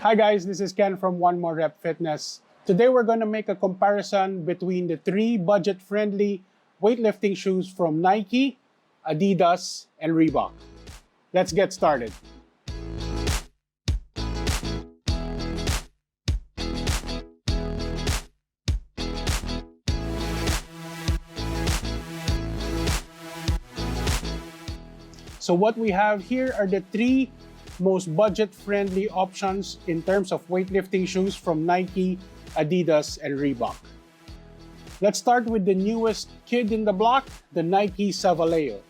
Hi guys, this is Ken from One More Rep Fitness. Today we're going to make a comparison between the three budget-friendly weightlifting shoes from Nike, Adidas, and Reebok. Let's get started. So what we have here are the three most budget-friendly options in terms of weightlifting shoes from Nike, Adidas, and Reebok. Let's start with the newest kid in the block, the Nike Savaleos.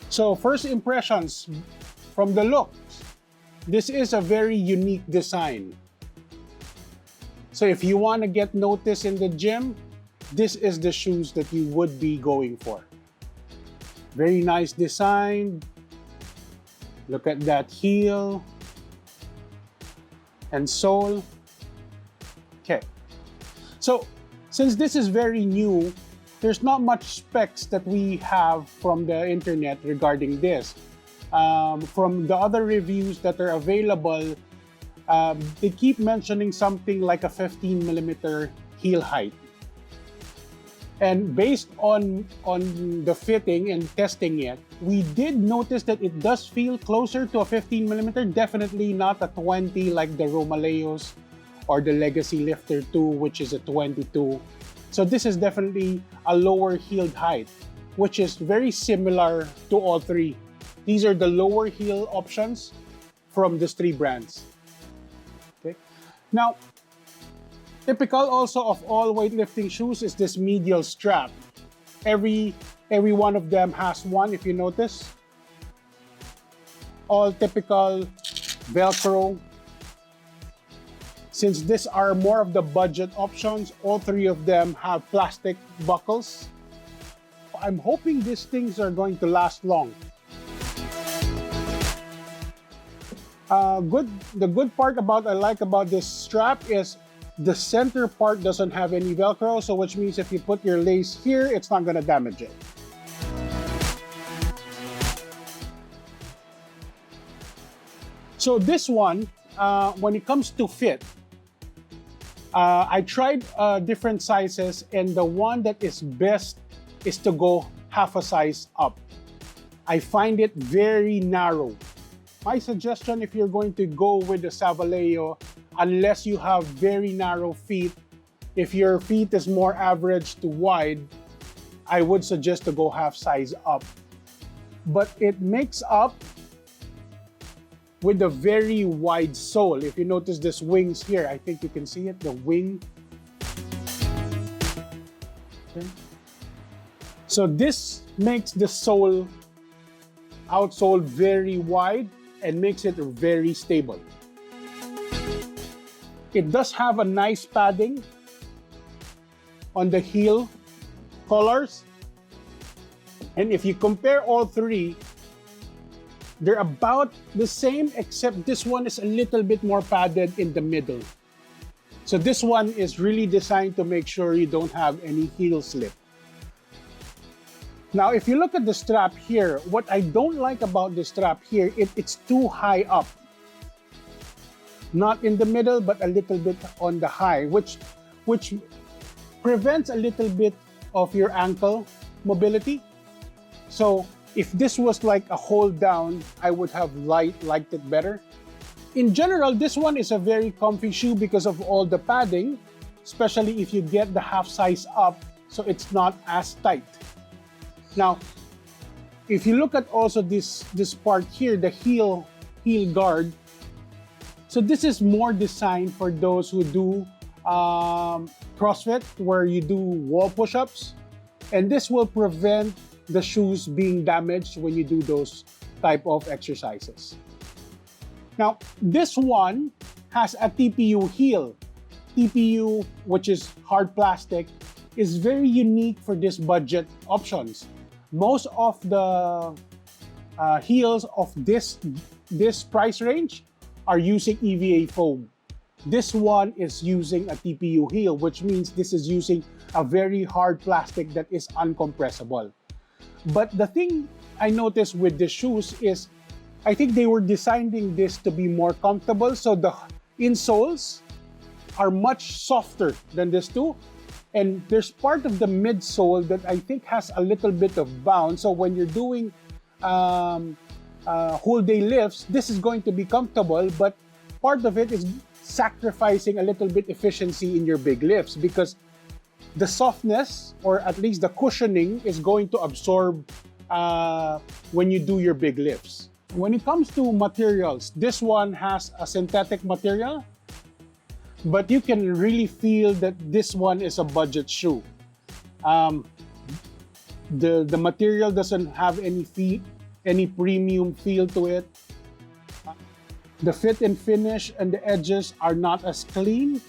So first impressions from the looks. This is a very unique design. So if you want to get noticed in the gym, this is the shoes that you would be going for. Very nice design. Look at that heel and sole. Okay. So since this is very new, there's not much specs that we have from the internet regarding this. From the other reviews that are available, they keep mentioning something like a 15mm heel height. And based on the fitting and testing it, we did notice that it does feel closer to a 15mm, definitely not a 20 like the Savaleos or the Legacy Lifter 2, which is a 22. So this is definitely a lower heeled height, which is very similar to all three. These are the lower heel options from these three brands. Okay. Now, typical also of all weightlifting shoes is this medial strap. Every one of them has one, if you notice. All typical Velcro. Since these are more of the budget options, all three of them have plastic buckles. I'm hoping these things are going to last long. The good part I like about this strap is the center part doesn't have any Velcro, so which means if you put your lace here, it's not going to damage it. So this one, when it comes to fit, I tried different sizes, and the one that is best is to go half a size up. I find it very narrow. My suggestion, if you're going to go with the Savaleos, unless you have very narrow feet, if your feet is more average to wide, I would suggest to go half size up. But it makes up with a very wide sole. If you notice this wings here, I think you can see it, the wing. Okay. So this makes the sole, outsole very wide and makes it very stable. It does have a nice padding on the heel collars. And if you compare all three, they're about the same, except this one is a little bit more padded in the middle. So this one is really designed to make sure you don't have any heel slip. Now, if you look at the strap here, what I don't like about the strap here, it's too high up. Not in the middle, but a little bit on the high, which prevents a little bit of your ankle mobility. So if this was like a hold down, I would have liked it better. In general, this one is a very comfy shoe because of all the padding, especially if you get the half size up, so it's not as tight. Now, if you look at also this part here, the heel guard, so this is more designed for those who do CrossFit, where you do wall push-ups. And this will prevent the shoes being damaged when you do those type of exercises. Now, this one has a TPU heel. TPU, which is hard plastic, is very unique for this budget options. Most of the heels of this price range are using EVA foam. This one is using a TPU heel, which means this is using a very hard plastic that is uncompressible. But the thing I noticed with the shoes is, I think they were designing this to be more comfortable. So the insoles are much softer than this too. And there's part of the midsole that I think has a little bit of bounce. So when you're doing whole day lifts, this is going to be comfortable, but part of it is sacrificing a little bit efficiency in your big lifts because the softness, or at least the cushioning, is going to absorb when you do your big lifts. When it comes to materials, this one has a synthetic material, but you can really feel that this one is a budget shoe. The material doesn't have any premium feel to it. The fit and finish and the edges are not as clean,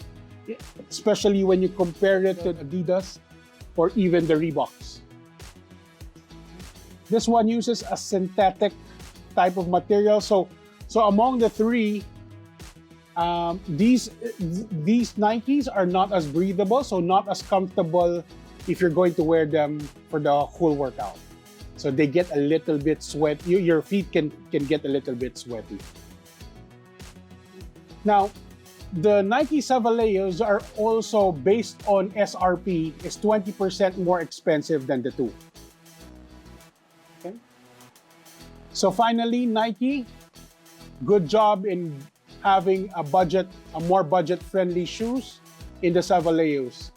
especially when you compare it to Adidas or even the Reeboks. This one uses a synthetic type of material. So among the three, these Nikes are not as breathable, so not as comfortable if you're going to wear them for the whole workout. So they get a little bit sweaty. Your feet can get a little bit sweaty. Now, the Nike Savaleos are also, based on SRP, is 20% more expensive than the two. Okay. So finally, Nike, good job in having a more budget-friendly shoes in the Savaleos.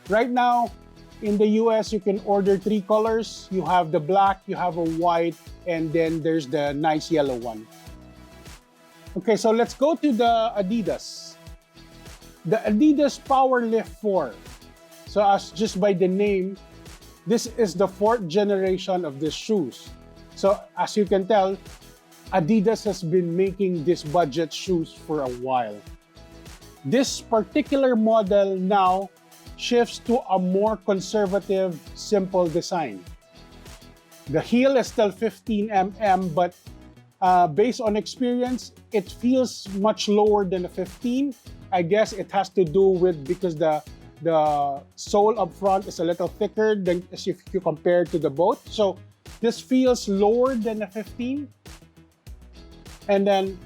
Right now, in the US, you can order 3 colors. You have the black, you have a white, and then there's the nice yellow one. Okay, so let's go to the Adidas. The Adidas Powerlift 4. So as just by the name, this is the 4th generation of these shoes. So as you can tell, Adidas has been making these budget shoes for a while. This particular model now shifts to a more conservative, simple design. The heel is still 15 mm, but based on experience, it feels much lower than a 15. I guess it has to do with because the sole up front is a little thicker than as if you compare to the boat. So this feels lower than a 15. And then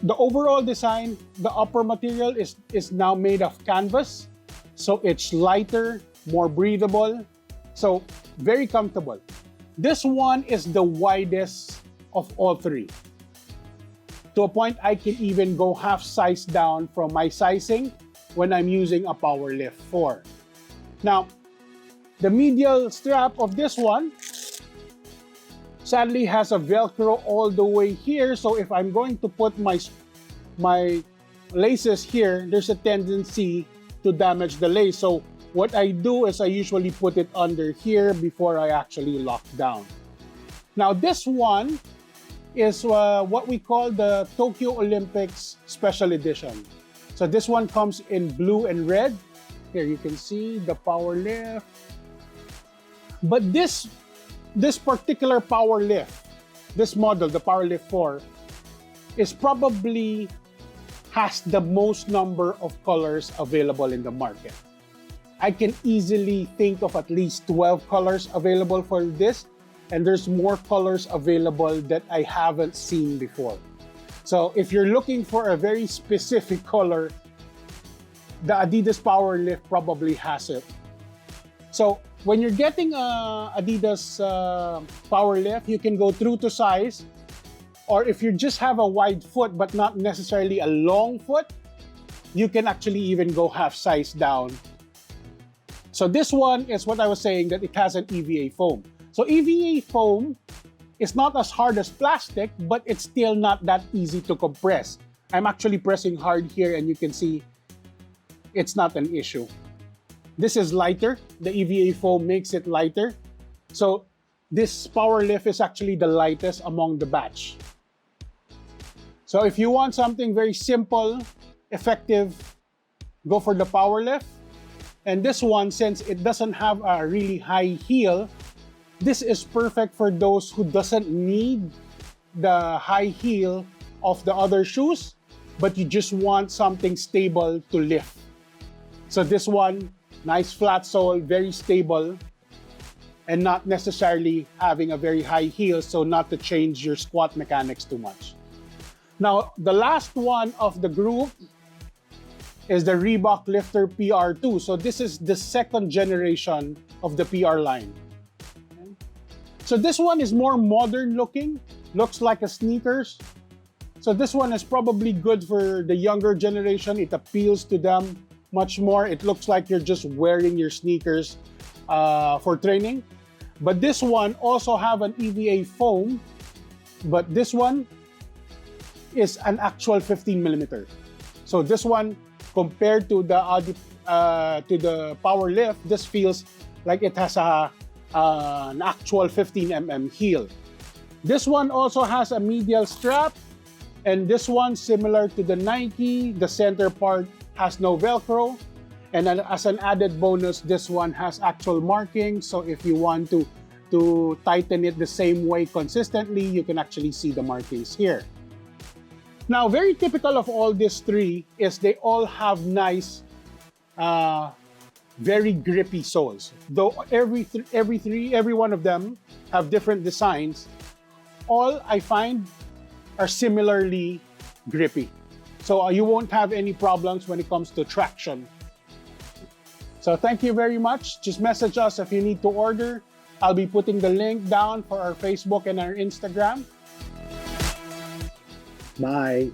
the overall design, the upper material is now made of canvas. So it's lighter, more breathable. So very comfortable. This one is the widest of all three. To a point I can even go half size down from my sizing when I'm using a Powerlift 4. Now, the medial strap of this one sadly has a Velcro all the way here. So if I'm going to put my laces here, there's a tendency to damage the lace. So what I do is I usually put it under here before I actually lock down. Now this one is what we call the Tokyo Olympics Special Edition. So this one comes in blue and red. Here you can see the Powerlift. But this particular Powerlift, this model, the Powerlift 4, is probably has the most number of colors available in the market. I can easily think of at least 12 colors available for this, and there's more colors available that I haven't seen before. So if you're looking for a very specific color, the Adidas Powerlift probably has it. So when you're getting a Adidas Powerlift, you can go true to size, or if you just have a wide foot but not necessarily a long foot, you can actually even go half size down. So this one is what I was saying, that it has an EVA foam. So EVA foam is not as hard as plastic, but it's still not that easy to compress. I'm actually pressing hard here and you can see it's not an issue. This is lighter. The EVA foam makes it lighter. So this Powerlift is actually the lightest among the batch. So if you want something very simple, effective, go for the Powerlift. And this one, since it doesn't have a really high heel, this is perfect for those who doesn't need the high heel of the other shoes, but you just want something stable to lift. So this one, nice flat sole, very stable. and not necessarily having a very high heel, so not to change your squat mechanics too much. Now, the last one of the group is the Reebok Lifter PR2. So this is the second generation of the PR line. So this one is more modern looking, looks like a sneakers. So this one is probably good for the younger generation. It appeals to them much more. It looks like you're just wearing your sneakers for training. But this one also have an EVA foam, but this one is an actual 15 millimeter. So this one, compared to the Powerlift, this feels like it has an actual 15 mm heel. This one also has a medial strap, and this one, similar to the Nike, the center part has no Velcro. And then as an added bonus, this one has actual markings. So if you want to tighten it the same way consistently, you can actually see the markings here. Now, very typical of all these three is they all have nice, very grippy soles. Though every one of them have different designs, all I find are similarly grippy. So you won't have any problems when it comes to traction. So thank you very much. Just message us if you need to order. I'll be putting the link down for our Facebook and our Instagram. Bye.